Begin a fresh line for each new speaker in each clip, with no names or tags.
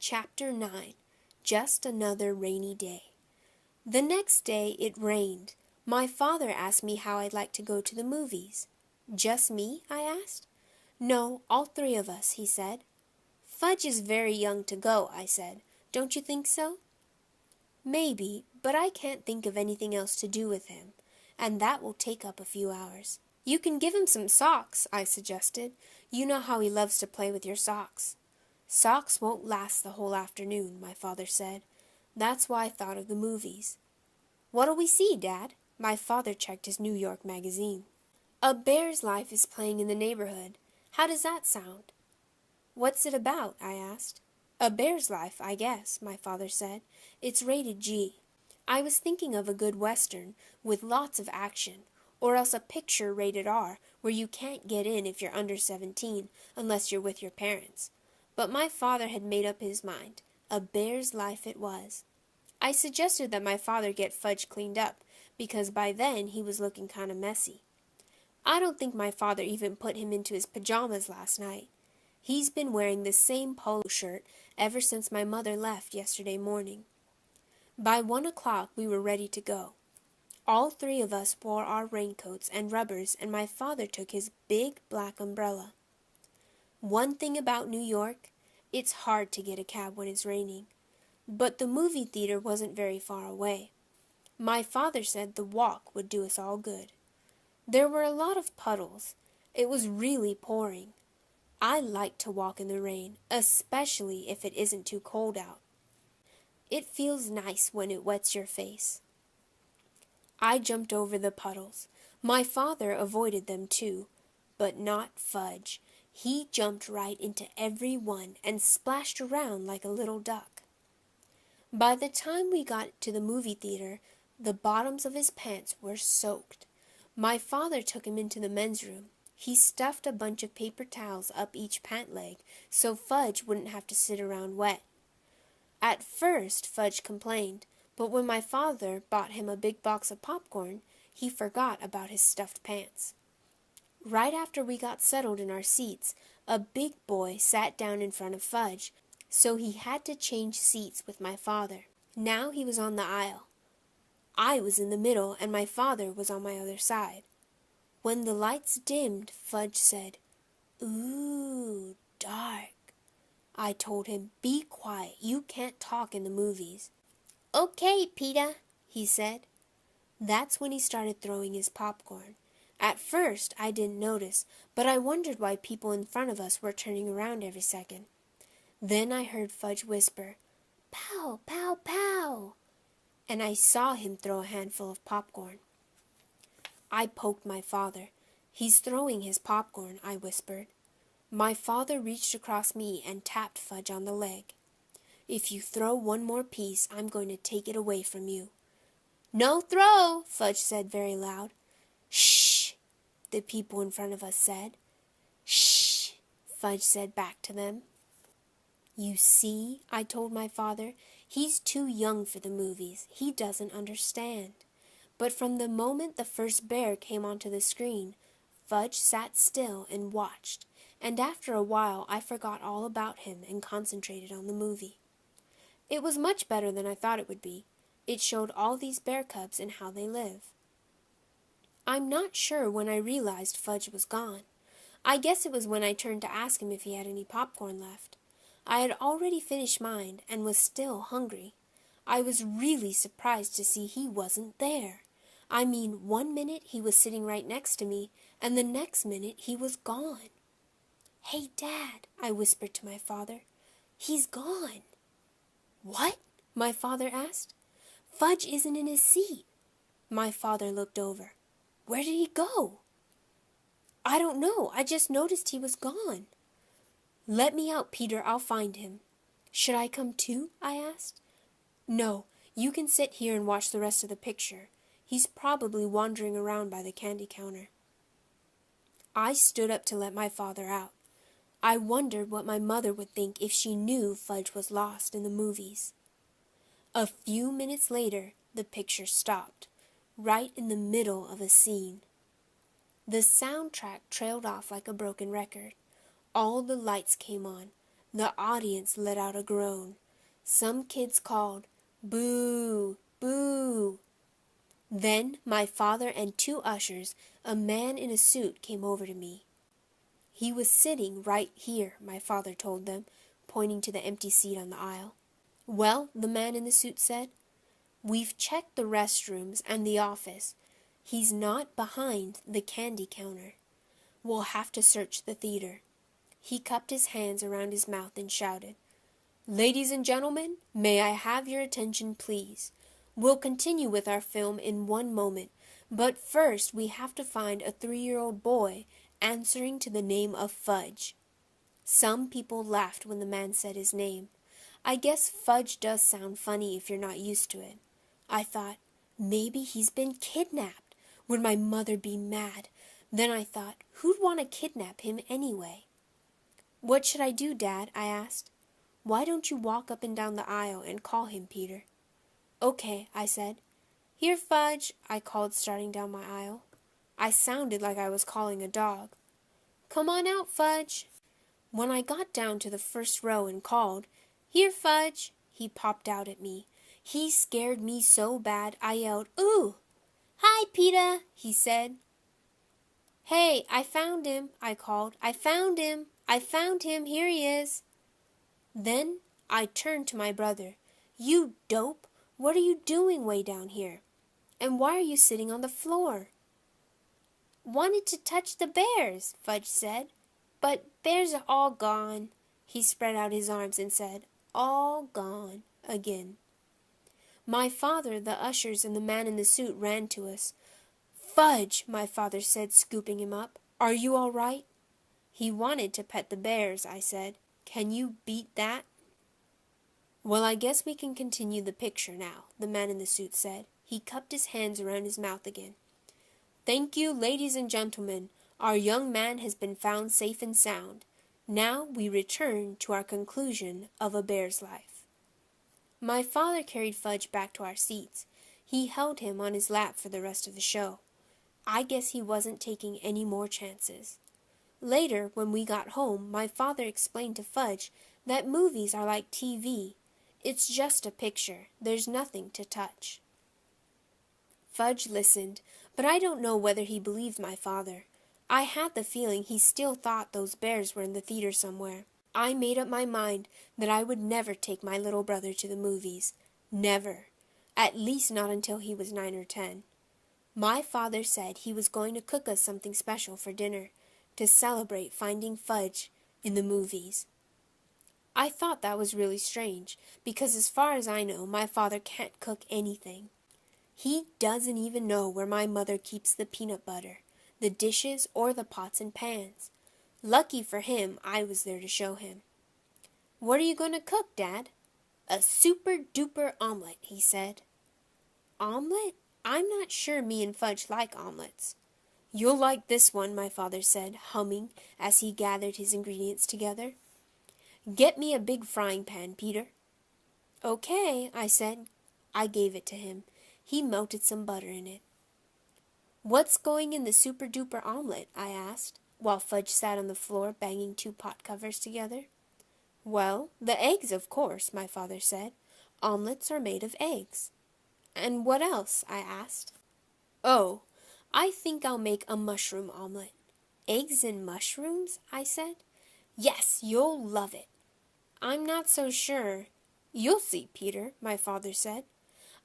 Chapter 9. Just Another Rainy Day. The next day it rained. My father asked me how I'd like to go to the movies. Just me? I asked. No, all three of us, he said. Fudge is very young to go, I said. Don't you think so? Maybe, but I can't think of anything else to do with him, and that will take up a few hours. You can give him some socks, I suggested. You know how he loves to play with your socks. Socks won't last the whole afternoon, my father said. That's why I thought of the movies. What'll we see, Dad? My father checked his New York magazine. A Bear's Life is playing in the neighborhood. How does that sound? What's it about? I asked. A Bear's Life, I guess, my father said. It's rated G. I was thinking of a good Western with lots of action, or else a picture rated R where you can't get in if you're under 17 unless you're with your parents. But my father had made up his mind. A Bear's Life it was. I suggested that my father get Fudge cleaned up, because by then he was looking kind of messy. I don't think my father even put him into his pajamas last night. He's been wearing the same polo shirt ever since my mother left yesterday morning. By 1 o'clock we were ready to go. All three of us wore our raincoats and rubbers, and my father took his big black umbrella. One thing about New York, it's hard to get a cab when it's raining. But the movie theater wasn't very far away. My father said the walk would do us all good. There were a lot of puddles. It was really pouring. I like to walk in the rain, especially if it isn't too cold out. It feels nice when it wets your face. I jumped over the puddles. My father avoided them too, but not Fudge. He jumped right into every one and splashed around like a little duck. By the time we got to the movie theater, the bottoms of his pants were soaked. My father took him into the men's room. He stuffed a bunch of paper towels up each pant leg so Fudge wouldn't have to sit around wet. At first, Fudge complained, but when my father bought him a big box of popcorn, he forgot about his stuffed pants. Right after we got settled in our seats, a big boy sat down in front of Fudge, so he had to change seats with my father. Now he was on the aisle. I was in the middle, and my father was on my other side. When the lights dimmed, Fudge said, "Ooh, dark." I told him, "Be quiet, you can't talk in the movies." "Okay, Peter," he said. That's when he started throwing his popcorn. At first, I didn't notice, but I wondered why people in front of us were turning around every second. Then I heard Fudge whisper, "Pow, pow, pow," and I saw him throw a handful of popcorn. I poked my father. "He's throwing his popcorn," I whispered. My father reached across me and tapped Fudge on the leg. "If you throw one more piece, I'm going to take it away from you." "No throw," Fudge said very loud. "Shh," the people in front of us said. "Shh," Fudge said back to them. "You see," I told my father, "he's too young for the movies. He doesn't understand." But from the moment the first bear came onto the screen, Fudge sat still and watched, and after a while I forgot all about him and concentrated on the movie. It was much better than I thought it would be. It showed all these bear cubs and how they live. I'm not sure when I realized Fudge was gone. I guess it was when I turned to ask him if he had any popcorn left. I had already finished mine and was still hungry. I was really surprised to see he wasn't there. I mean, 1 minute he was sitting right next to me, and the next minute he was gone. "Hey, Dad," I whispered to my father. "He's gone." "What?" my father asked. "Fudge isn't in his seat." My father looked over. "Where did he go?" "I don't know. I just noticed he was gone." "Let me out, Peter. I'll find him." "Should I come too?" I asked. "No, you can sit here and watch the rest of the picture. He's probably wandering around by the candy counter." I stood up to let my father out. I wondered what my mother would think if she knew Fudge was lost in the movies. A few minutes later, the picture stopped, right in the middle of a scene. The soundtrack trailed off like a broken record. All the lights came on. The audience let out a groan. Some kids called, "Boo! Boo!" Then my father and two ushers, a man in a suit, came over to me. "He was sitting right here," my father told them, pointing to the empty seat on the aisle. "Well," the man in the suit said, "we've checked the restrooms and the office. He's not behind the candy counter. We'll have to search the theater." He cupped his hands around his mouth and shouted, "Ladies and gentlemen, may I have your attention, please? We'll continue with our film in one moment, but first we have to find a 3-year-old boy answering to the name of Fudge." Some people laughed when the man said his name. I guess Fudge does sound funny if you're not used to it. I thought, maybe he's been kidnapped. Would my mother be mad? Then I thought, who'd want to kidnap him anyway? "What should I do, Dad?" I asked. "Why don't you walk up and down the aisle and call him, Peter?" "Okay," I said. "Here, Fudge," I called, starting down my aisle. I sounded like I was calling a dog. "Come on out, Fudge." When I got down to the first row and called, "Here, Fudge," he popped out at me. He scared me so bad I yelled, "Ooh!" "Hi, Peter," he said. "Hey, I found him," I called. "I found him. I found him. Here he is." Then I turned to my brother. "You dope! What are you doing way down here? And why are you sitting on the floor?" "Wanted to touch the bears," Fudge said. "But bears are all gone." He spread out his arms and said, "All gone," again. My father, the ushers, and the man in the suit ran to us. "Fudge," my father said, scooping him up. "Are you all right?" "He wanted to pet the bears," I said. "Can you beat that?" "Well, I guess we can continue the picture now," the man in the suit said. He cupped his hands around his mouth again. "Thank you, ladies and gentlemen. Our young man has been found safe and sound. Now we return to our conclusion of A Bear's Life." My father carried Fudge back to our seats. He held him on his lap for the rest of the show. I guess he wasn't taking any more chances. Later, when we got home, my father explained to Fudge that movies are like TV. It's just a picture. There's nothing to touch. Fudge listened, but I don't know whether he believed my father. I had the feeling he still thought those bears were in the theater somewhere. I made up my mind that I would never take my little brother to the movies. Never. At least not until he was 9 or 10. My father said he was going to cook us something special for dinner, to celebrate finding Fudge in the movies. I thought that was really strange, because as far as I know, my father can't cook anything. He doesn't even know where my mother keeps the peanut butter, the dishes, or the pots and pans. Lucky for him, I was there to show him. "What are you going to cook, Dad?" "A super-duper omelet," he said. "Omelet? I'm not sure me and Fudge like omelets." "You'll like this one," my father said, humming as he gathered his ingredients together. "Get me a big frying pan, Peter." "Okay," I said. I gave it to him. He melted some butter in it. "What's going in the super-duper omelet?" I asked, while Fudge sat on the floor banging 2 pot covers together. "Well, the eggs, of course," my father said. "Omelets are made of eggs." "And what else?" I asked. "Oh, I think I'll make a mushroom omelet." "Eggs and mushrooms?" I said. "Yes, you'll love it." "I'm not so sure." "You'll see, Peter," my father said.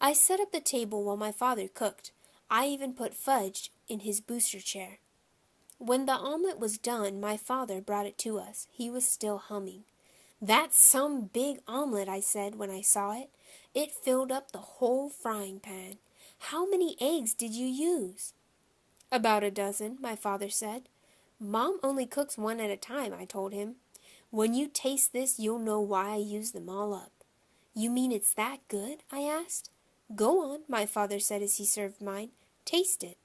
I set up the table while my father cooked. I even put Fudge in his booster chair. When the omelet was done, my father brought it to us. He was still humming. "That's some big omelet," I said when I saw it. It filled up the whole frying pan. "How many eggs did you use?" "About a dozen," my father said. "Mom only cooks 1 at a time," I told him. "When you taste this, you'll know why I used them all up." "You mean it's that good?" I asked. "Go on," my father said as he served mine. "Taste it."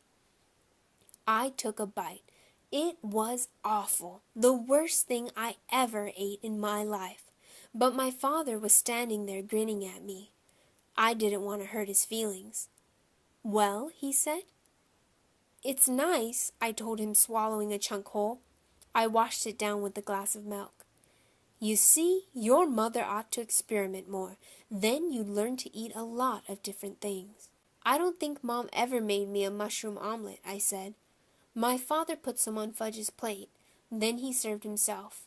I took a bite. It was awful, the worst thing I ever ate in my life. But my father was standing there grinning at me. I didn't want to hurt his feelings. "Well," he said. "It's nice," I told him, swallowing a chunk whole. I washed it down with a glass of milk. You see, your mother ought to experiment more. Then you'd learn to eat a lot of different things. I don't think Mom ever made me a mushroom omelet, I said. My father put some on Fudge's plate. Then he served himself.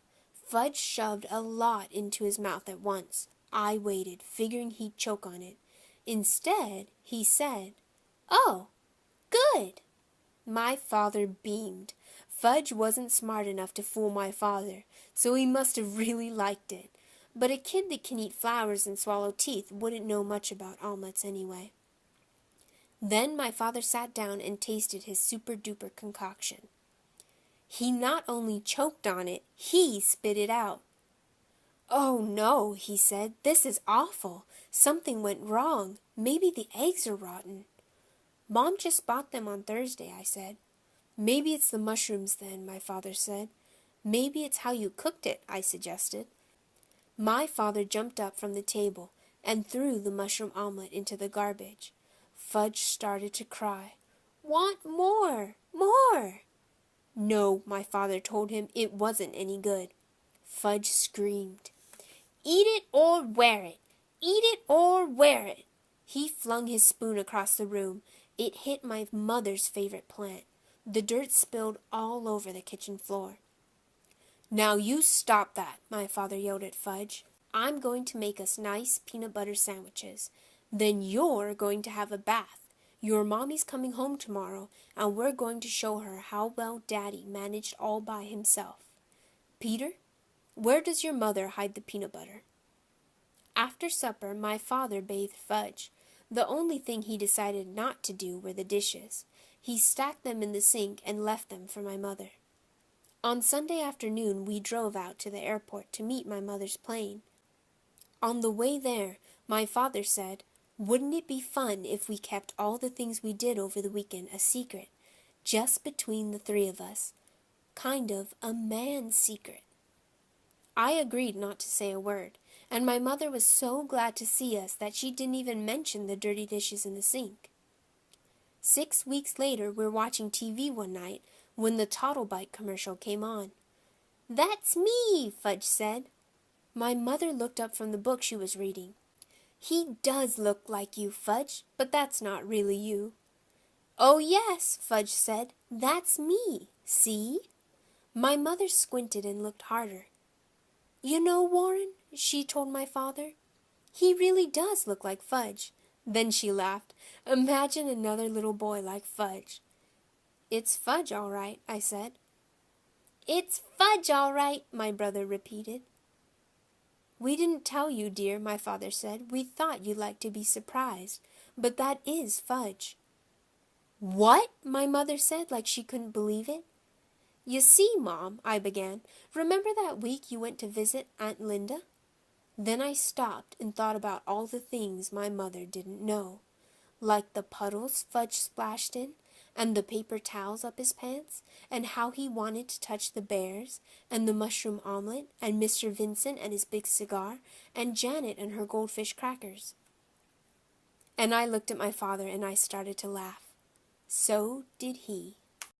Fudge shoved a lot into his mouth at once. I waited, figuring he'd choke on it. Instead, he said, "Oh, good." My father beamed. Fudge wasn't smart enough to fool my father, so he must have really liked it. But a kid that can eat flowers and swallow teeth wouldn't know much about omelets anyway. Then my father sat down and tasted his super-duper concoction. He not only choked on it, he spit it out. "Oh no," he said, "this is awful. Something went wrong. Maybe the eggs are rotten." "Mom just bought them on Thursday," I said. "Maybe it's the mushrooms then," my father said. "Maybe it's how you cooked it," I suggested. My father jumped up from the table and threw the mushroom omelet into the garbage. Fudge started to cry. "Want more! More!" No, my father told him, it wasn't any good. Fudge screamed. "Eat it or wear it! Eat it or wear it!" He flung his spoon across the room. It hit my mother's favorite plant. The dirt spilled all over the kitchen floor. "Now you stop that," my father yelled at Fudge. "I'm going to make us nice peanut butter sandwiches. Then you're going to have a bath. Your mommy's coming home tomorrow, and we're going to show her how well Daddy managed all by himself. Peter, where does your mother hide the peanut butter?" After supper, my father bathed Fudge. The only thing he decided not to do were the dishes. He stacked them in the sink and left them for my mother. On Sunday afternoon, we drove out to the airport to meet my mother's plane. On the way there, my father said, "Wouldn't it be fun if we kept all the things we did over the weekend a secret, just between the three of us? Kind of a man's secret." I agreed not to say a word, and my mother was so glad to see us that she didn't even mention the dirty dishes in the sink. 6 weeks later, we're watching TV one night when the Toddlebite commercial came on. "That's me," Fudge said. My mother looked up from the book she was reading. "He does look like you, Fudge, but that's not really you." "Oh yes," Fudge said, "that's me. See?" My mother squinted and looked harder. "You know, Warren," she told my father, "he really does look like Fudge." Then she laughed. Imagine another little boy like Fudge. "It's Fudge, all right," I said. "It's Fudge, all right," my brother repeated. "We didn't tell you, dear," my father said. "We thought you'd like to be surprised. But that is Fudge." "What?" my mother said, like she couldn't believe it. "You see, Mom," I began, "remember that week you went to visit Aunt Linda?" Then I stopped and thought about all the things my mother didn't know, like the puddles Fudge splashed in, and the paper towels up his pants, and how he wanted to touch the bears, and the mushroom omelet, and Mr. Vincent and his big cigar, and Janet and her goldfish crackers. And I looked at my father and I started to laugh. So did he.